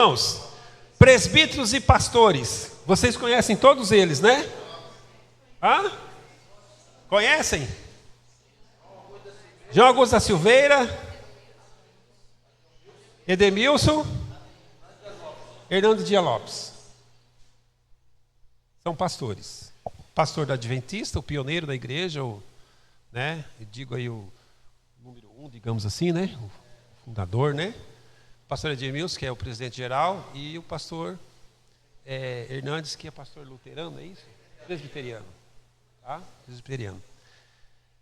Irmãos, presbíteros e pastores, vocês conhecem todos eles, né? Hã? Conhecem? João Augusto da Silveira, Edemilson, Hernando Dias Lopes. São pastores. Pastor da Adventista, o pioneiro da igreja, né? Eu digo aí o número 1, digamos assim, né? O fundador, né? O pastor Edemilson, que é o presidente geral, e o pastor Hernandes, que é pastor luterano, é isso? Presbiteriano. Tá? Presbiteriano.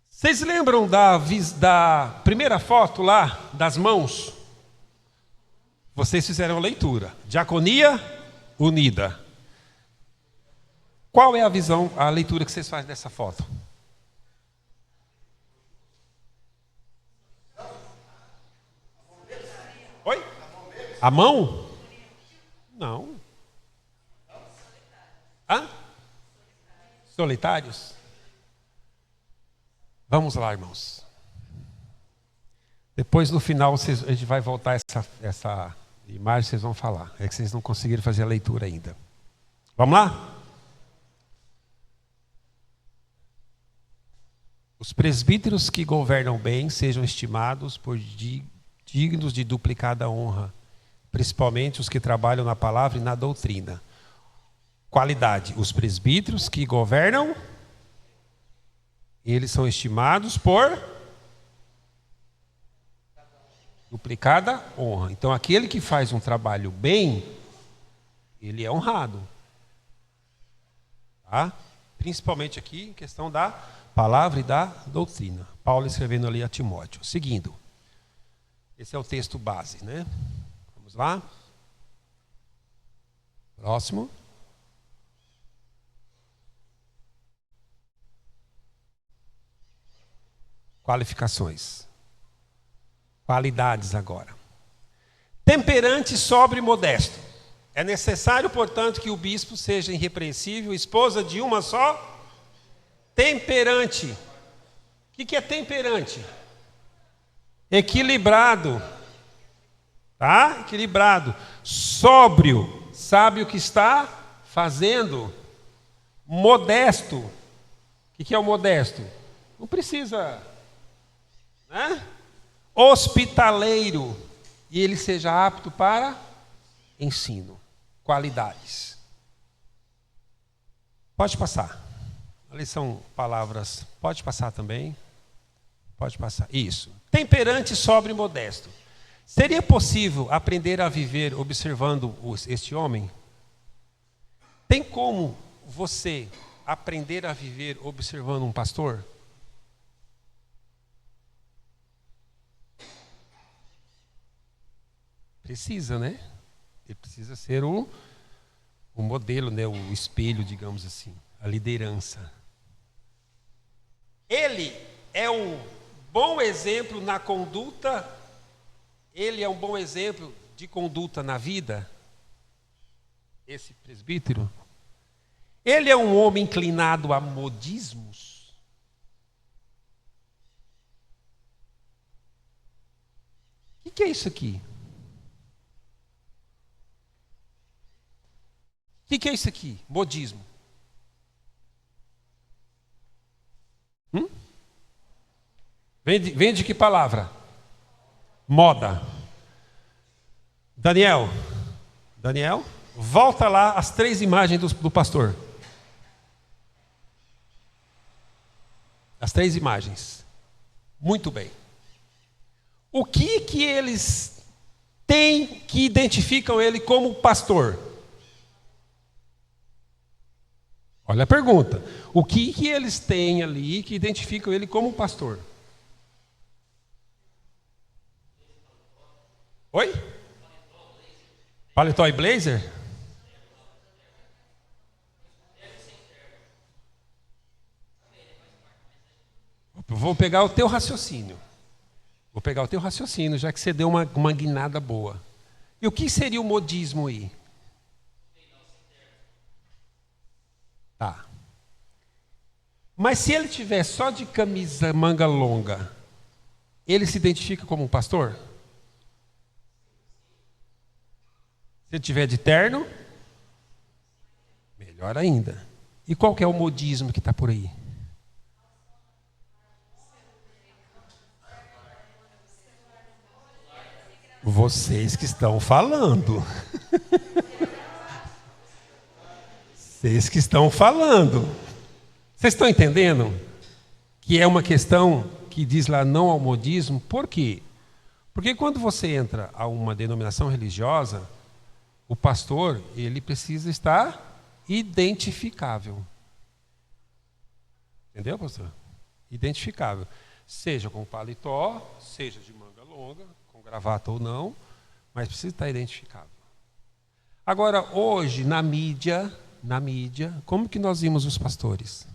Vocês lembram da primeira foto lá, das mãos? Vocês fizeram a leitura. Diaconia unida. Qual é a visão, a leitura que vocês fazem dessa foto? Oi? A mão? Não. Hã? Solitários? Vamos lá, irmãos. Depois, no final, a gente vai voltar essa imagem, vocês vão falar. É que vocês não conseguiram fazer a leitura ainda. Vamos lá? Os presbíteros que governam bem sejam estimados por dignos de duplicada honra, principalmente os que trabalham na palavra e na doutrina. Qualidade: os presbíteros que governam, eles são estimados por duplicada honra. Então, aquele que faz um trabalho bem, ele é honrado. Tá? Principalmente aqui em questão da palavra e da doutrina. Paulo escrevendo ali a Timóteo. Seguindo. Esse é o texto base, né? Vamos lá. Próximo. Qualificações. Qualidades agora. Temperante, sóbrio e modesto. É necessário, portanto, que o bispo seja irrepreensível, esposa de uma só. Temperante. O que é temperante? Equilibrado. Tá? Equilibrado. Sóbrio. Sabe o que está fazendo. Modesto. O que é o modesto? Não precisa, né? Hospitaleiro. E ele seja apto para ensino. Qualidades. Pode passar. Ali são palavras. Pode passar também. Pode passar. Isso. Temperante, sóbrio e modesto. Seria possível aprender a viver observando este homem? Tem como você aprender a viver observando um pastor? Precisa, né? Ele precisa ser o modelo, né? O espelho, digamos assim. A liderança. Ele é um bom exemplo na conduta. Ele é um bom exemplo de conduta na vida. Esse presbítero. Ele é um homem inclinado a modismos. O que é isso aqui? O que é isso aqui? Modismo. Vem de que palavra? Moda. Daniel, volta lá as 3 imagens do pastor. As 3 imagens. Muito bem. O que eles têm que identificam ele como pastor? Olha a pergunta. O que eles têm ali que identificam ele como pastor? Oi? Paletó e blazer? Vou pegar o teu raciocínio. Já que você deu uma guinada boa. E o que seria o modismo aí? Tá. Mas se ele tiver só de camisa manga longa, ele se identifica como um pastor? Se tiver de terno, melhor ainda. E qual que é o modismo que está por aí? Vocês que estão falando. Vocês que estão falando. Vocês estão entendendo que é uma questão que diz lá não ao modismo? Por quê? Porque quando você entra a uma denominação religiosa, o pastor, ele precisa estar identificável. Entendeu, pastor? Identificável. Seja com paletó, seja de manga longa, com gravata ou não, mas precisa estar identificável. Agora, hoje, na mídia, como que nós vimos os pastores?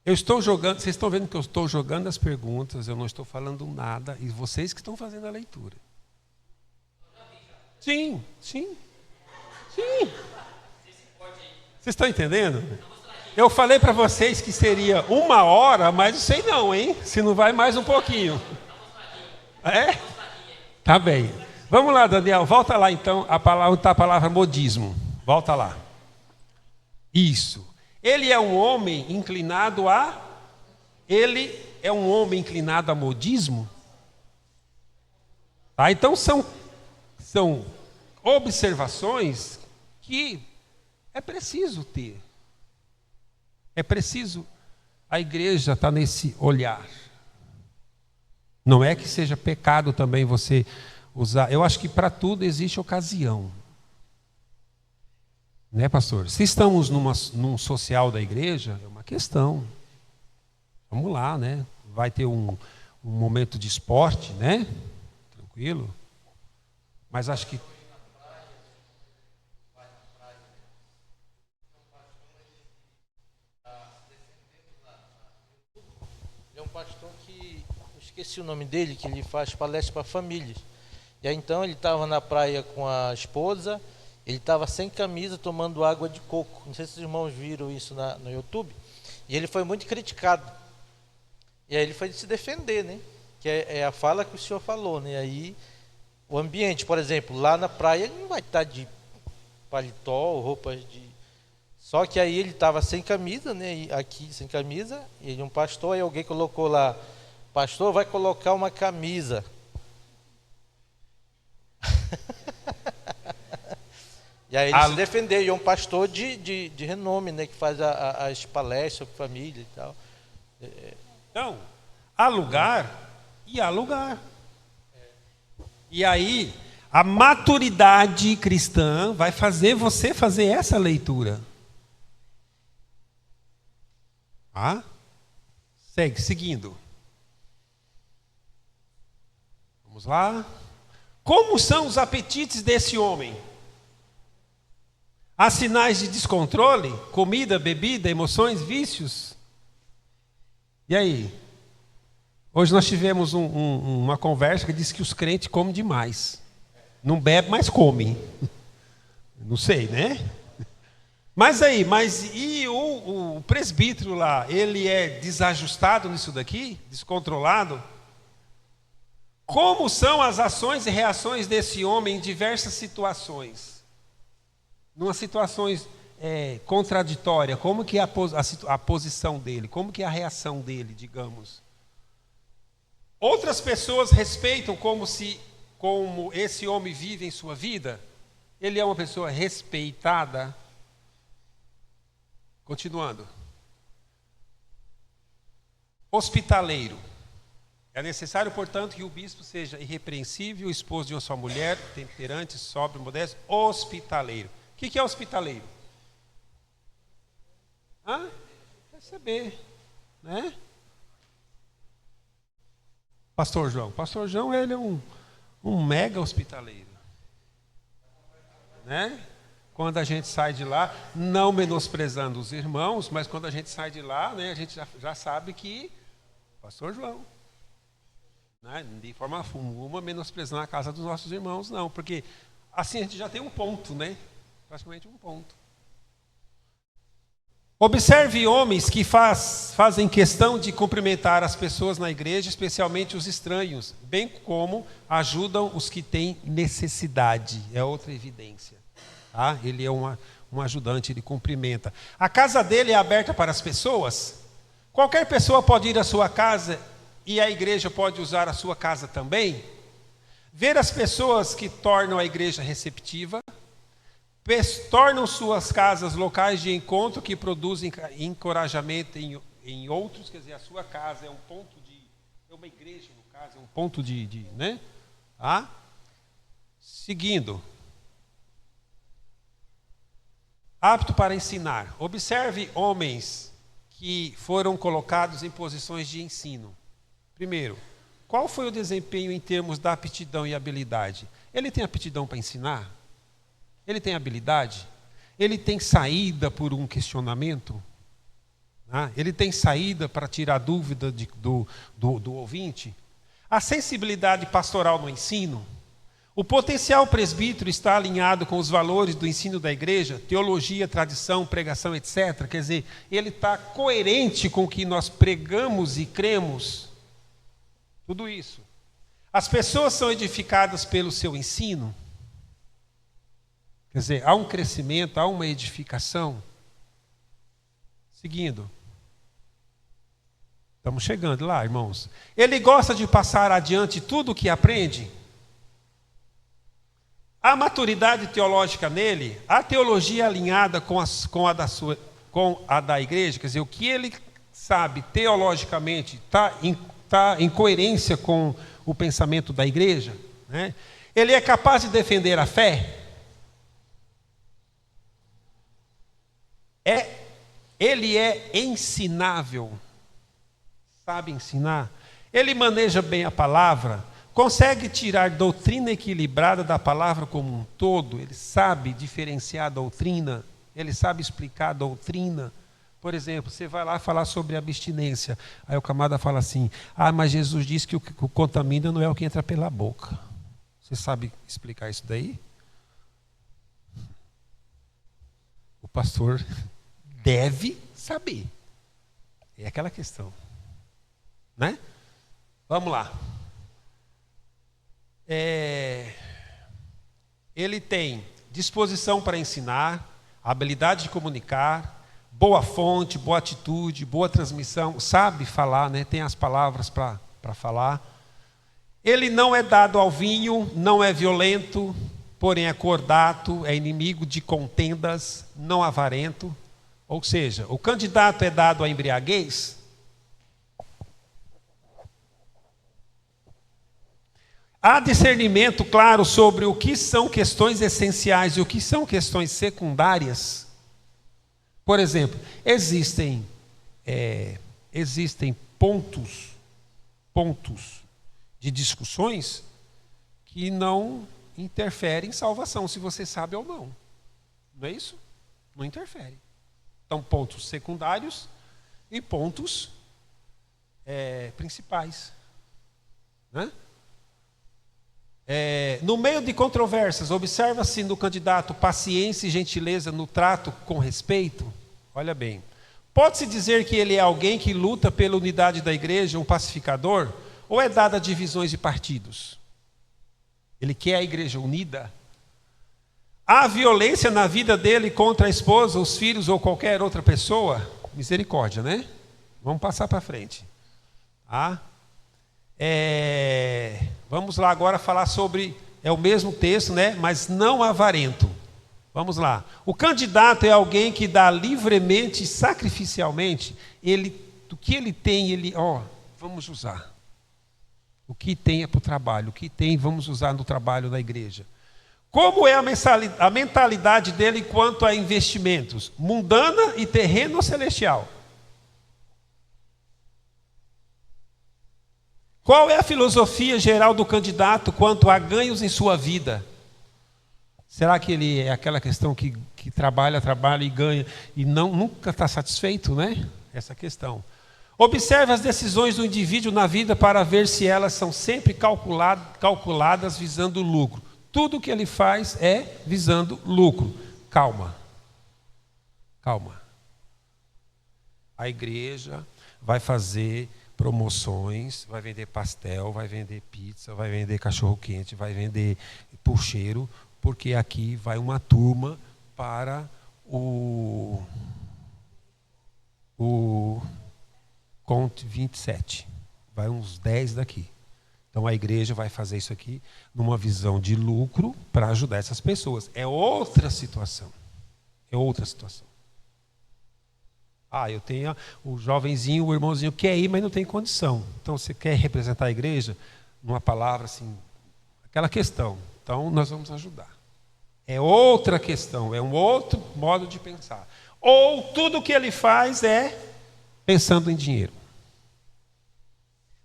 Eu estou jogando, vocês estão vendo que eu estou jogando as perguntas, eu não estou falando nada, e vocês que estão fazendo a leitura. Sim. Vocês estão entendendo? Eu falei para vocês que seria 1 hora, mas não sei não, hein? Se não vai mais um pouquinho. É? Tá bem. Vamos lá, Daniel, volta lá então, onde está a palavra modismo. Volta lá. Isso. Ele é um homem inclinado a modismo? Tá? Então são observações que é preciso ter. É preciso a igreja estar nesse olhar. Não é que seja pecado também você usar. Eu acho que para tudo existe ocasião. Né, pastor? Se estamos num social da igreja, é uma questão. Vamos lá, né? Vai ter um momento de esporte, né? Tranquilo. Mas acho que... É um pastor que, eu esqueci o nome dele, que ele faz palestra para famílias. E aí então ele estava na praia com a esposa, ele estava sem camisa tomando água de coco. Não sei se os irmãos viram isso no YouTube. E ele foi muito criticado. E aí ele foi se defender, né? Que é a fala que o senhor falou, né? Aí o ambiente, por exemplo, lá na praia ele não vai estar de paletó, roupas de... Só que aí ele estava sem camisa, né? E aqui sem camisa, e ele um pastor, aí alguém colocou lá, pastor, vai colocar uma camisa. E aí ele se defendeu, e é um pastor de renome, né? Que faz as palestras para família e tal. Então, há lugar e há lugar. E aí, a maturidade cristã vai fazer você fazer essa leitura. Seguindo. Vamos lá. Como são os apetites desse homem? Há sinais de descontrole? Comida, bebida, emoções, vícios? E aí? Hoje nós tivemos uma conversa que disse que os crentes comem demais. Não bebe, mas comem. Não sei, né? Mas e o presbítero lá, ele é desajustado nisso daqui? Descontrolado? Como são as ações e reações desse homem em diversas situações? Numas situações contraditórias, como que é a posição dele? Como que é a reação dele, digamos? Outras pessoas respeitam como esse homem vive em sua vida? Ele é uma pessoa respeitada? Continuando. Hospitaleiro. É necessário, portanto, que o bispo seja irrepreensível, esposo de uma só mulher, temperante, sóbrio, modesto, hospitaleiro. O que é hospitaleiro? Receber, né? Pastor João, ele é um mega hospitaleiro, né? Quando a gente sai de lá, não menosprezando os irmãos, mas quando a gente sai de lá, né, a gente já sabe que Pastor João, né, de forma alguma menosprezando a casa dos nossos irmãos, não, porque assim a gente já tem um ponto, né? praticamente um ponto. Observe homens que fazem questão de cumprimentar as pessoas na igreja, especialmente os estranhos, bem como ajudam os que têm necessidade. É outra evidência. Tá? Ele é um ajudante, ele cumprimenta. A casa dele é aberta para as pessoas. Qualquer pessoa pode ir à sua casa e a igreja pode usar a sua casa também. Ver as pessoas que tornam a igreja receptiva, tornam suas casas locais de encontro que produzem encorajamento em outros. Quer dizer, a sua casa é um ponto é uma igreja, no caso, é um ponto né? Ah? Seguindo. Apto para ensinar. Observe homens que foram colocados em posições de ensino. Primeiro, qual foi o desempenho em termos da aptidão e habilidade? Ele tem aptidão para ensinar? Ele tem habilidade? Ele tem saída por um questionamento? Ele tem saída para tirar dúvida do ouvinte? A sensibilidade pastoral no ensino? O potencial presbítero está alinhado com os valores do ensino da igreja? Teologia, tradição, pregação, etc. Quer dizer, ele está coerente com o que nós pregamos e cremos? Tudo isso. As pessoas são edificadas pelo seu ensino? Quer dizer, há um crescimento, há uma edificação. Seguindo. Estamos chegando lá, irmãos. Ele gosta de passar adiante tudo o que aprende? Há maturidade teológica nele? Há teologia alinhada com a da igreja? Quer dizer, o que ele sabe teologicamente está em coerência com o pensamento da igreja? Né? Ele é capaz de defender a fé? Ele é ensinável, sabe ensinar? Ele maneja bem a palavra, consegue tirar doutrina equilibrada da palavra como um todo, ele sabe diferenciar a doutrina, ele sabe explicar a doutrina. Por exemplo, você vai lá falar sobre abstinência, aí o camarada fala assim, mas Jesus disse que o que contamina não é o que entra pela boca. Você sabe explicar isso daí? O pastor deve saber. É aquela questão. Né? Vamos lá. Ele tem disposição para ensinar, habilidade de comunicar, boa fonte, boa atitude, boa transmissão, sabe falar, né? Tem as palavras para falar. Ele não é dado ao vinho, não é violento, porém é cordato, é inimigo de contendas, não avarento. Ou seja, o candidato é dado à embriaguez? Há discernimento claro sobre o que são questões essenciais e o que são questões secundárias? Por exemplo, existem pontos de discussões que não interferem em salvação, se você sabe ou não. Não é isso? Não interfere. Então, pontos secundários e pontos principais. Né? No meio de controvérsias, observa-se no candidato paciência e gentileza no trato com respeito? Olha bem. Pode-se dizer que ele é alguém que luta pela unidade da igreja, um pacificador? Ou é dado a divisões de partidos? Ele quer a igreja unida? Há violência na vida dele contra a esposa, os filhos ou qualquer outra pessoa? Misericórdia, né? Vamos passar para frente. Vamos lá agora falar sobre, é o mesmo texto, né? Mas não avarento. Vamos lá. O candidato é alguém que dá livremente, sacrificialmente, do que ele tem, vamos usar. O que tem é para o trabalho, o que tem vamos usar no trabalho da igreja. Como é a mentalidade dele quanto a investimentos? Mundana e terreno ou celestial? Qual é a filosofia geral do candidato quanto a ganhos em sua vida? Será que ele é aquela questão que trabalha e ganha e nunca está satisfeito, né? Essa questão. Observe as decisões do indivíduo na vida para ver se elas são sempre calculadas visando lucro. Tudo que ele faz é visando lucro. calma. Calma. A igreja vai fazer promoções, vai vender pastel, vai vender pizza, vai vender cachorro-quente, vai vender pucheiro, porque aqui vai uma turma para o Conte 27. Vai uns 10 daqui. Então a igreja vai fazer isso aqui numa visão de lucro para ajudar essas pessoas. É outra situação. É outra situação. Eu tenho o jovenzinho, o irmãozinho quer ir, mas não tem condição. Então você quer representar a igreja numa palavra assim, aquela questão. Então nós vamos ajudar. É outra questão, é um outro modo de pensar. Ou tudo que ele faz é pensando em dinheiro.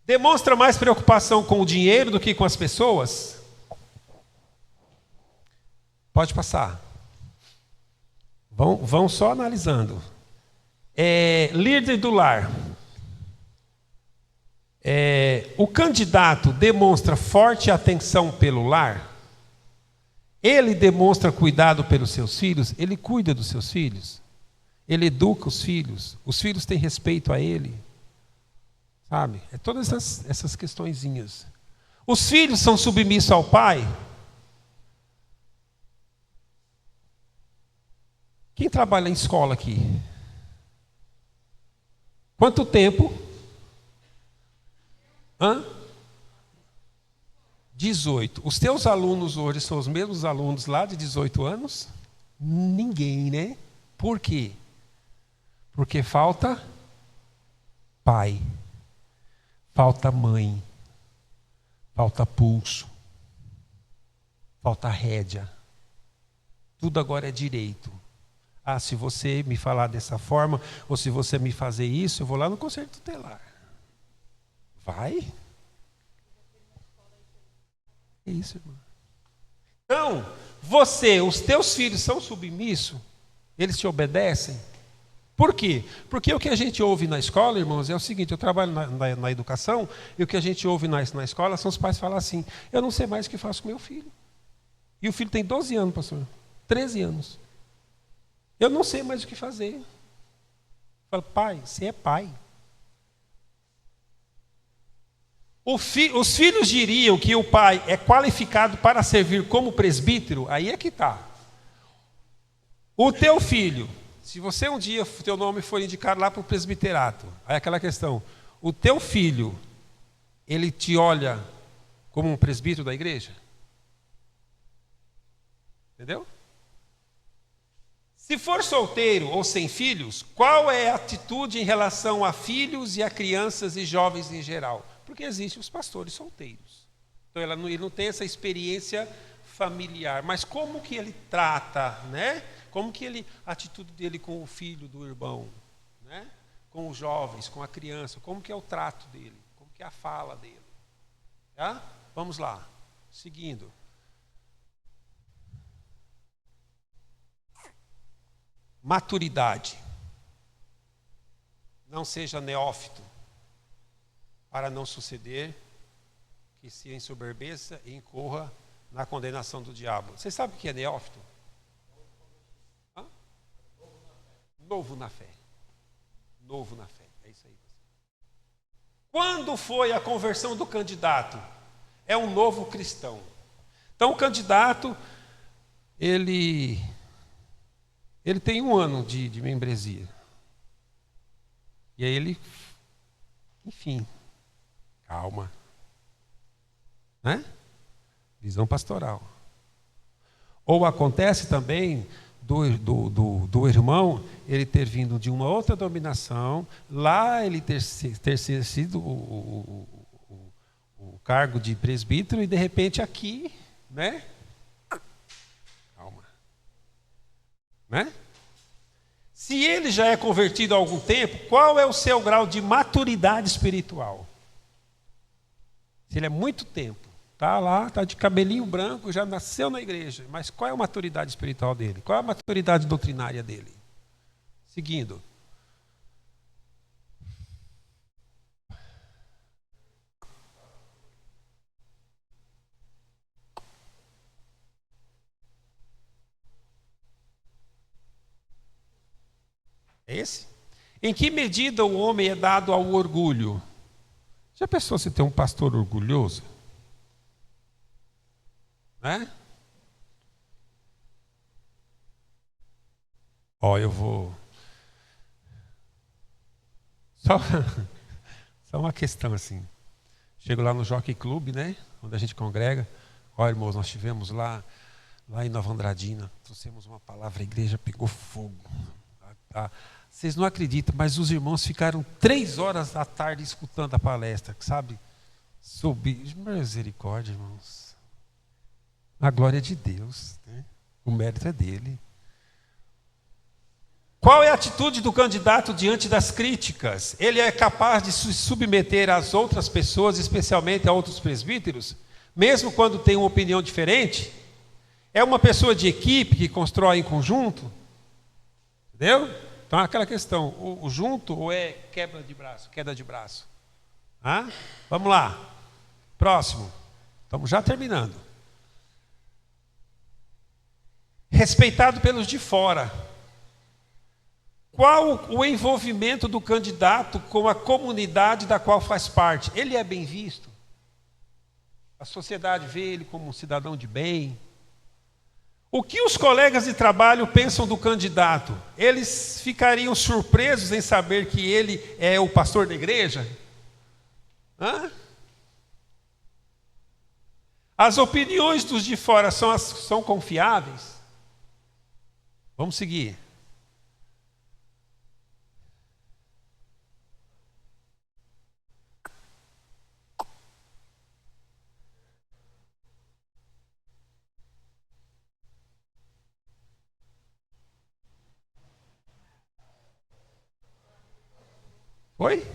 Demonstra mais preocupação com o dinheiro do que com as pessoas? Pode passar. Vão só analisando. Líder do lar. O candidato demonstra forte atenção pelo lar? Ele demonstra cuidado pelos seus filhos? Ele cuida dos seus filhos? Ele educa os filhos? Os filhos têm respeito a ele? Sabe? Todas essas questõezinhas. Os filhos são submissos ao pai? Quem trabalha em escola aqui? Quanto tempo? 18. Os teus alunos hoje são os mesmos alunos lá de 18 anos? Ninguém, né? Por quê? Porque falta pai, falta mãe, falta pulso, falta rédea. Tudo agora é direito. Se você me falar dessa forma, ou se você me fazer isso, eu vou lá no conselho tutelar. Vai? É isso, irmão. Então, os teus filhos são submissos? Eles te obedecem? Por quê? Porque o que a gente ouve na escola, irmãos, é o seguinte: eu trabalho na educação, e o que a gente ouve na escola são os pais falar assim: eu não sei mais o que faço com meu filho. E o filho tem 12 anos, pastor, 13 anos. Eu não sei mais o que fazer. Eu falo: pai, você é pai. Os filhos diriam que o pai é qualificado para servir como presbítero? Aí é que está. O teu filho, se você um dia, o teu nome for indicado lá para o presbiterato, aí é aquela questão: o teu filho, ele te olha como um presbítero da igreja? Entendeu? Se for solteiro ou sem filhos, qual é a atitude em relação a filhos e a crianças e jovens em geral? Porque existem os pastores solteiros. Então ele não tem essa experiência familiar. Mas como que ele trata, né? Como que a atitude dele com o filho do irmão, né? Com os jovens, com a criança, como que é o trato dele? Como que é a fala dele? Tá? Vamos lá. Seguindo. Maturidade. Não seja neófito, para não suceder que se ensoberbeça e incorra na condenação do diabo. Você sabe o que é neófito? Novo na fé. Novo na fé. É isso aí. Quando foi a conversão do candidato? É um novo cristão. Então o candidato, ele tem 1 ano de membresia. E aí ele, enfim, calma. Né? Visão pastoral. Ou acontece também do irmão, ele ter vindo de uma outra dominação, lá ele ter sido o cargo de presbítero, e de repente aqui, né? Calma. Né? Se ele já é convertido há algum tempo, qual é o seu grau de maturidade espiritual? Se ele é muito tempo, está lá, está de cabelinho branco, já nasceu na igreja, mas qual é a maturidade espiritual dele? Qual é a maturidade doutrinária dele? Seguindo. É esse? Em que medida o homem é dado ao orgulho? Já pensou se tem um pastor orgulhoso? Né? Ó, eu vou... Só uma questão assim. Chego lá no Jockey Club, né? Onde a gente congrega. Ó, irmãos, nós tivemos lá em Nova Andradina. Trouxemos uma palavra, a igreja pegou fogo. Vocês não acreditam, mas os irmãos ficaram 3 horas da tarde escutando a palestra, sabe? Misericórdia, irmãos. A glória é de Deus, né? O mérito é dele. Qual é a atitude do candidato diante das críticas? Ele é capaz de se submeter às outras pessoas, especialmente a outros presbíteros, mesmo quando tem uma opinião diferente? É uma pessoa de equipe que constrói em conjunto? Entendeu? Então, aquela questão, o junto ou é queda de braço? Vamos lá. Próximo. Estamos já terminando. Respeitado pelos de fora. Qual o envolvimento do candidato com a comunidade da qual faz parte? Ele é bem visto? A sociedade vê ele como um cidadão de bem? O que os colegas de trabalho pensam do candidato? Eles ficariam surpresos em saber que ele é o pastor da igreja? As opiniões dos de fora são confiáveis? Vamos seguir. Oi?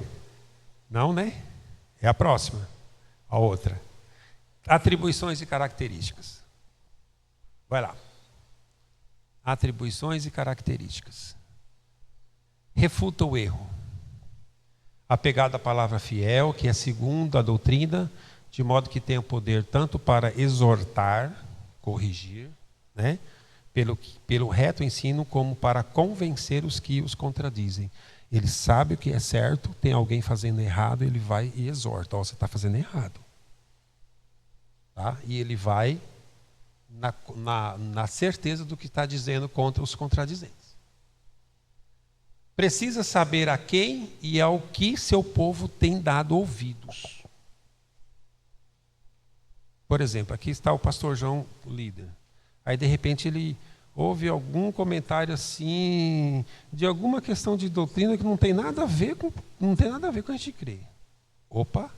Não, né? É a próxima. A outra. Atribuições e características. Vai lá. Atribuições e características. Refuta o erro. Apegado à palavra fiel, que é segundo a doutrina, de modo que tenha poder tanto para exortar, corrigir, né? Pelo reto ensino, como para convencer os que os contradizem. Ele sabe o que é certo, tem alguém fazendo errado, ele vai e exorta. Você está fazendo errado. Tá? E ele vai na certeza do que está dizendo contra os contradizentes. Precisa saber a quem e ao que seu povo tem dado ouvidos. Por exemplo, aqui está o pastor João, o líder. Aí, de repente, ele ouve algum comentário assim, de alguma questão de doutrina que não tem nada a ver com a gente crer. Opa!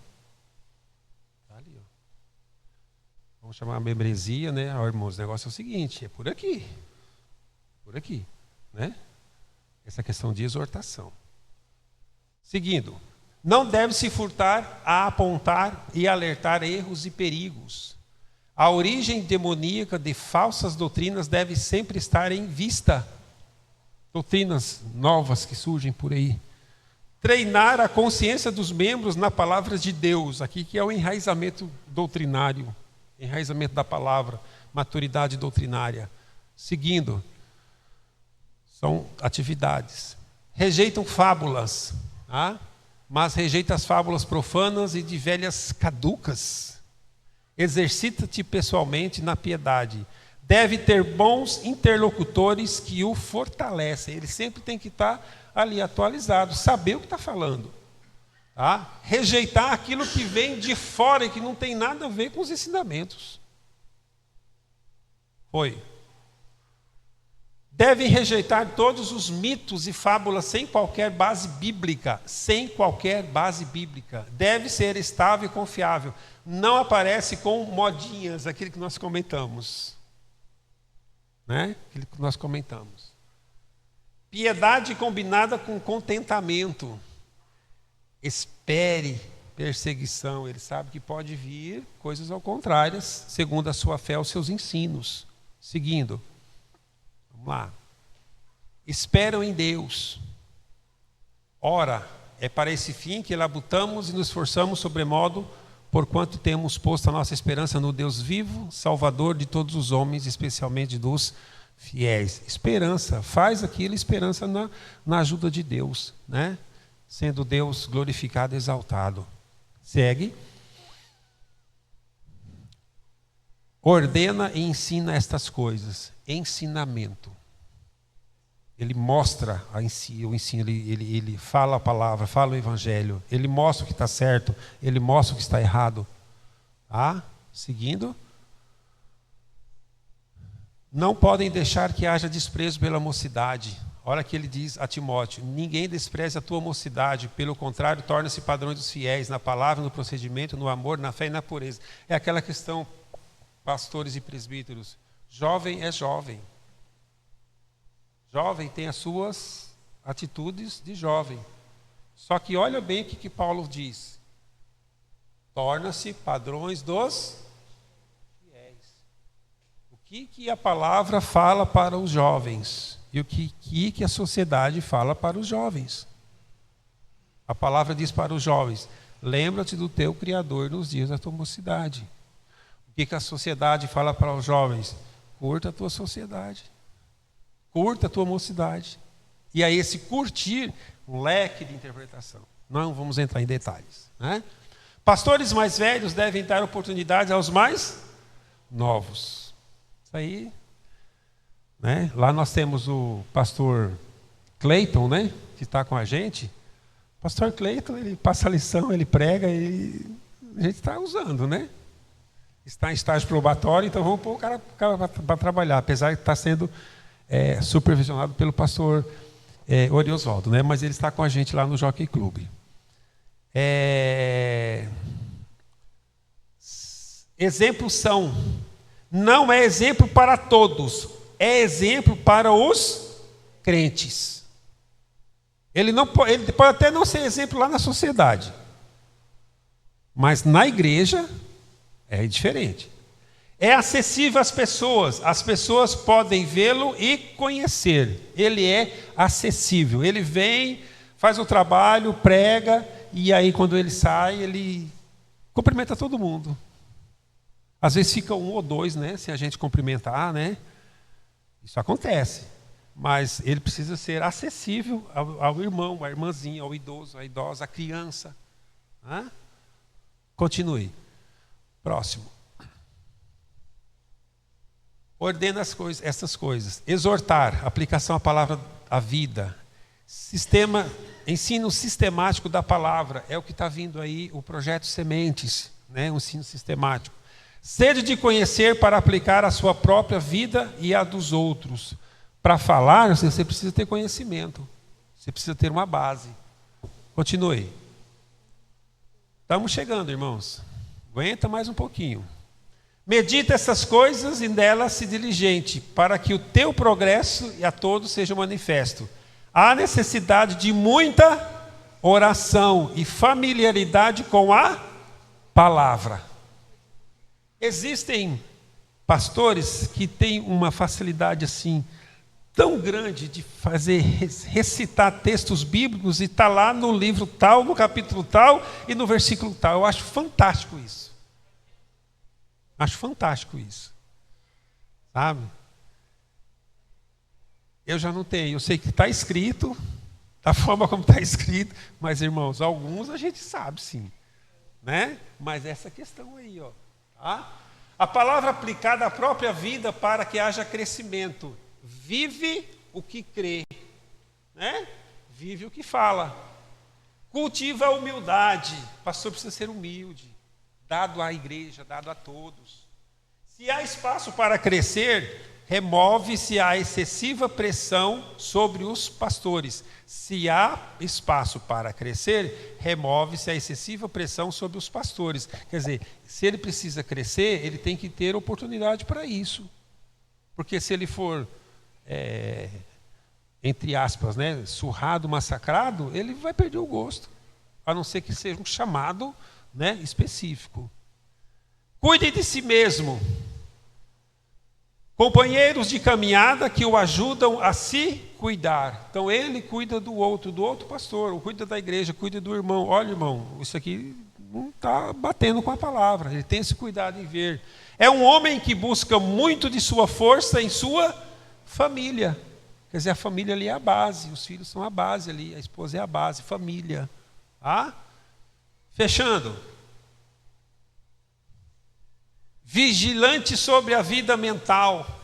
Tá ali, ó. Vamos chamar a membresia, né? Ó, irmãos, o negócio é o seguinte, é por aqui. Por aqui, né? Essa questão de exortação. Seguindo. Não deve se furtar a apontar e alertar erros e perigos. A origem demoníaca de falsas doutrinas deve sempre estar em vista. Doutrinas novas que surgem por aí. Treinar a consciência dos membros na palavra de Deus. Aqui que é o enraizamento doutrinário. Enraizamento da palavra. Maturidade doutrinária. Seguindo. São atividades. Rejeitam fábulas. Mas rejeita as fábulas profanas e de velhas caducas. Exercita-te pessoalmente na piedade. Deve ter bons interlocutores que o fortalecem. Ele sempre tem que estar ali atualizado, saber o que está falando. Tá? Rejeitar aquilo que vem de fora e que não tem nada a ver com os ensinamentos. Devem rejeitar todos os mitos e fábulas sem qualquer base bíblica. Sem qualquer base bíblica. Deve ser estável e confiável. Não aparece com modinhas, aquilo que nós comentamos. Né? Aquilo que nós comentamos. Piedade combinada com contentamento. Espere perseguição. Ele sabe que pode vir coisas ao contrário, segundo a sua fé, os seus ensinos. Seguindo. Vamos lá. Esperam em Deus. Ora, é para esse fim que labutamos e nos esforçamos sobremodo, porquanto temos posto a nossa esperança no Deus vivo, Salvador de todos os homens, especialmente dos fiéis. Esperança, faz aquilo, esperança na ajuda de Deus, né? Sendo Deus glorificado e exaltado. Segue. Ordena e ensina estas coisas. Ensinamento. Ele mostra o ensino, ele fala a palavra, fala o evangelho, ele mostra o que está certo, ele mostra o que está errado. Tá? Seguindo. Não podem deixar que haja desprezo pela mocidade. Olha que ele diz a Timóteo: ninguém despreze a tua mocidade, pelo contrário, torna-se padrão dos fiéis, na palavra, no procedimento, no amor, na fé e na pureza. É aquela questão, pastores e presbíteros, jovem é jovem. Jovem tem as suas atitudes de jovem. Só que olha bem o que Paulo diz. Torna-se padrões dos fiéis. O que a palavra fala para os jovens? E o que a sociedade fala para os jovens? A palavra diz para os jovens: lembra-te do teu Criador nos dias da tua mocidade. O que a sociedade fala para os jovens? Curta a tua sociedade. Curta a tua mocidade. E aí esse curtir, um leque de interpretação. Não vamos entrar em detalhes, né? Pastores mais velhos devem dar oportunidade aos mais novos. Isso aí, né? Lá nós temos o pastor Cleiton, né? Que está com a gente. O pastor Cleiton, ele passa a lição, ele prega, e a gente está usando, né? Está em estágio probatório, então vamos pôr o cara para trabalhar, apesar de estar sendo supervisionado pelo pastor Oriosvaldo, né? Mas ele está com a gente lá no Jockey Club. Exemplos são, não é exemplo para todos, é exemplo para os crentes. Ele pode até não ser exemplo lá na sociedade, mas na igreja é diferente. É acessível às pessoas podem vê-lo e conhecer. Ele é acessível, ele vem, faz o trabalho, prega, e aí quando ele sai, ele cumprimenta todo mundo. Às vezes fica um ou dois, né, se a gente cumprimentar, né? Isso acontece, mas ele precisa ser acessível ao irmão, à irmãzinha, ao idoso, à idosa, à criança. Continue. Próximo. Ordena essas coisas. Exortar, aplicação à palavra, à vida. Ensino sistemático da palavra. É o que está vindo aí, o projeto Sementes, né? Um ensino sistemático. Sede de conhecer para aplicar a sua própria vida e a dos outros. Para falar, você precisa ter conhecimento. Você precisa ter uma base. Continue. Estamos chegando, irmãos. Aguenta mais um pouquinho. Medita essas coisas e nelas se diligente, para que o teu progresso e a todos seja manifesto. Há necessidade de muita oração e familiaridade com a palavra. Existem pastores que têm uma facilidade assim tão grande de recitar textos bíblicos e está lá no livro tal, no capítulo tal e no versículo tal. Eu acho fantástico isso. Acho fantástico isso. Sabe? Eu já não tenho. Eu sei que está escrito, da forma como está escrito, mas, irmãos, alguns a gente sabe sim. Né? Mas essa questão aí, ó. Tá? A palavra aplicada à própria vida para que haja crescimento. Vive o que crê. Né? Vive o que fala. Cultiva a humildade. O pastor precisa ser humilde. Dado à igreja, dado a todos. Se há espaço para crescer, remove-se a excessiva pressão sobre os pastores. Se há espaço para crescer, remove-se a excessiva pressão sobre os pastores. Quer dizer, se ele precisa crescer, ele tem que ter oportunidade para isso. Porque se ele for, entre aspas, né, surrado, massacrado, ele vai perder o gosto. A não ser que seja um chamado, né, específico. Cuide de si mesmo. Companheiros de caminhada que o ajudam a se cuidar. Então ele cuida do outro pastor, ou cuida da igreja, cuida do irmão. Olha, irmão, isso aqui não está batendo com a palavra. Ele tem esse cuidado em ver. É um homem que busca muito de sua força em sua família. Quer dizer, a família ali é a base, os filhos são a base ali, a esposa é a base, família. Tá? Fechando. Vigilante sobre a vida mental.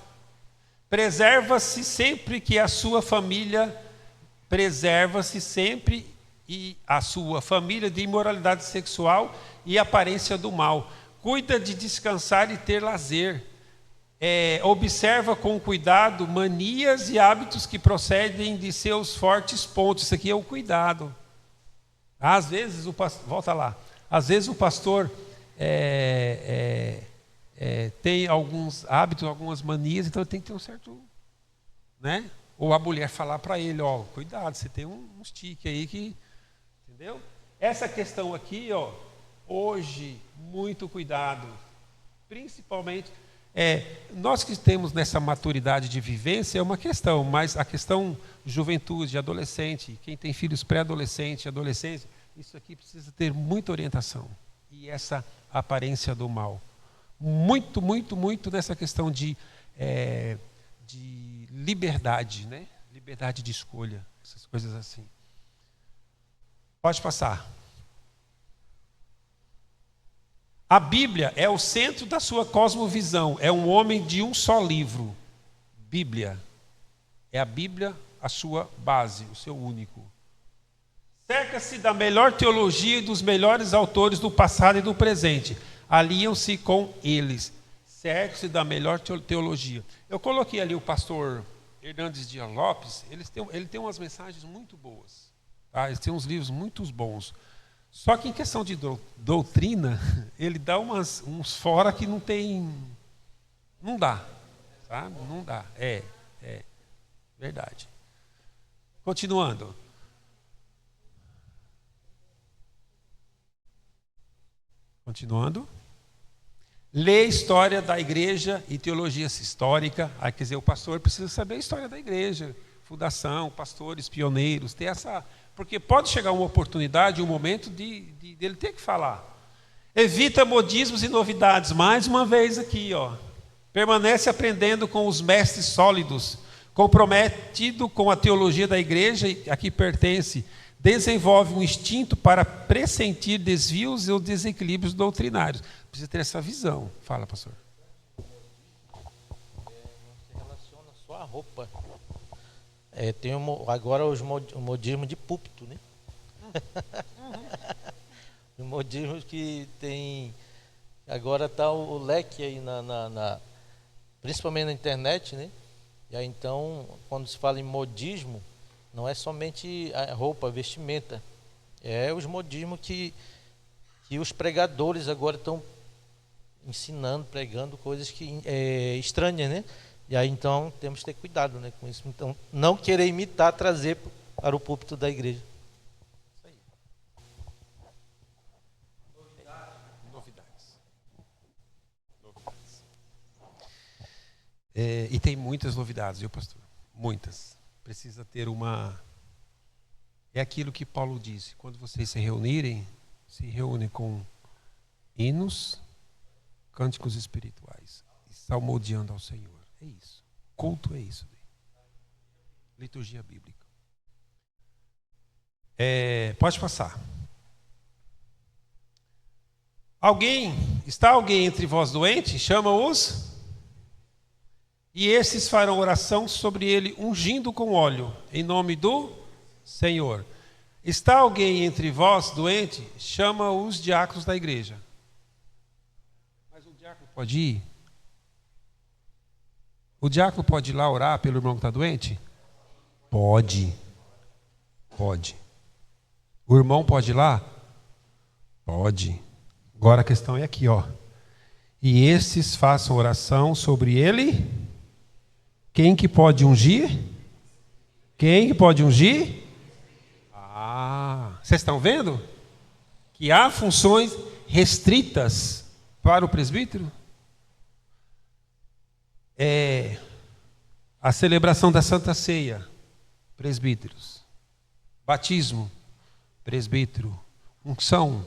Preserva-se sempre que a sua família, preserva-se sempre e a sua família de imoralidade sexual e aparência do mal. Cuida de descansar e ter lazer. Observa com cuidado manias e hábitos que procedem de seus fortes pontos. Isso aqui é o cuidado. Às vezes o pastor, volta lá. Às vezes o pastor tem alguns hábitos, algumas manias, então tem que ter um certo, né? Ou a mulher falar para ele, ó, cuidado, você tem uns tiques aí que, entendeu? Essa questão aqui, ó, hoje, muito cuidado, principalmente, nós que temos nessa maturidade de vivência é uma questão, mas a questão juventude, adolescente, quem tem filhos pré-adolescente, adolescência, isso aqui precisa ter muita orientação. E essa aparência do mal. Muito, muito, muito nessa questão de liberdade, né? Liberdade de escolha, essas coisas assim. Pode passar. A Bíblia é o centro da sua cosmovisão. É um homem de um só livro. Bíblia. É a Bíblia a sua base, o seu único. Cerca-se da melhor teologia e dos melhores autores do passado e do presente. Aliam-se com eles. Cerca-se da melhor teologia. Eu coloquei ali o pastor Hernandes Dias Lopes. Ele tem umas mensagens muito boas. Tá? Ele tem uns livros muito bons. Só que em questão de doutrina, ele dá uns fora que não tem... Não dá. Tá? Não dá. Verdade. Continuando. Lê história da igreja e teologia histórica. Quer dizer, o pastor precisa saber a história da igreja, fundação, pastores, pioneiros, ter essa... Porque pode chegar uma oportunidade, um momento dele ter que falar. Evita modismos e novidades. Mais uma vez aqui, ó. Permanece aprendendo com os mestres sólidos, comprometido com a teologia da igreja a que pertence. Desenvolve um instinto para pressentir desvios ou desequilíbrios doutrinários. Precisa ter essa visão. Fala, pastor. Se relaciona só a roupa. Tem agora o modismo de púlpito, né? O modismo que tem... Agora está o leque aí, principalmente na internet, né? E aí, então, quando se fala em modismo, não é somente a roupa, a vestimenta. É os modismos que os pregadores agora estão ensinando, pregando coisas estranhas, né? E aí, então, temos que ter cuidado, né, com isso. Então, não querer imitar, trazer para o púlpito da igreja. Isso aí. Novidades. E tem muitas novidades, viu, pastor? Muitas. Precisa ter uma... É aquilo que Paulo disse. Quando vocês se reúnem com hinos, cânticos espirituais, e salmodiando ao Senhor. É isso. Culto é isso. Liturgia bíblica. Pode passar. Está alguém entre vós doente? Chama-os. E esses farão oração sobre ele, ungindo com óleo, em nome do Senhor. Está alguém entre vós doente? Chama os diáconos da igreja. Mas o diácono pode ir? O diácono pode ir lá orar pelo irmão que está doente? Pode. O irmão pode ir lá? Pode. Agora a questão é aqui, ó. E esses façam oração sobre ele. Quem que pode ungir? Vocês estão vendo? Que há funções restritas para o presbítero? A celebração da Santa Ceia, presbíteros. Batismo, presbítero. Unção,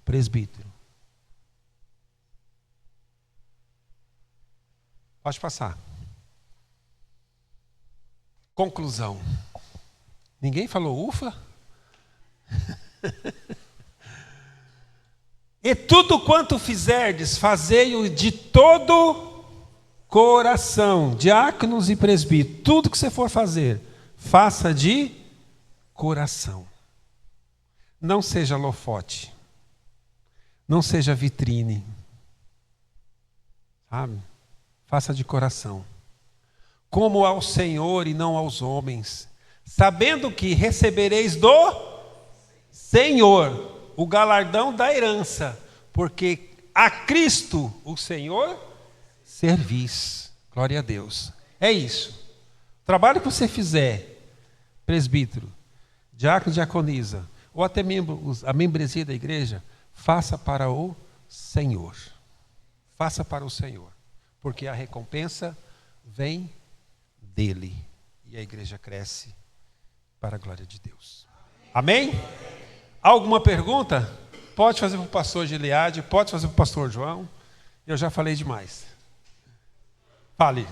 presbítero. Pode passar. Conclusão. Ninguém falou ufa? E tudo quanto fizerdes, fazei-o de todo coração. Diáconos e presbíteros, tudo que você for fazer, faça de coração. Não seja holofote. Não seja vitrine. Sabe? Faça de coração. Como ao Senhor e não aos homens, sabendo que recebereis do Senhor o galardão da herança, porque a Cristo, o Senhor, servis. Glória a Deus. É isso. O trabalho que você fizer, presbítero, diácono, diaconisa, ou até a membresia da igreja, faça para o Senhor. Faça para o Senhor. Porque a recompensa vem dele. E a igreja cresce para a glória de Deus. Amém? Alguma pergunta? Pode fazer para o pastor Gileade, pode fazer para o pastor João. Eu já falei demais. Fale.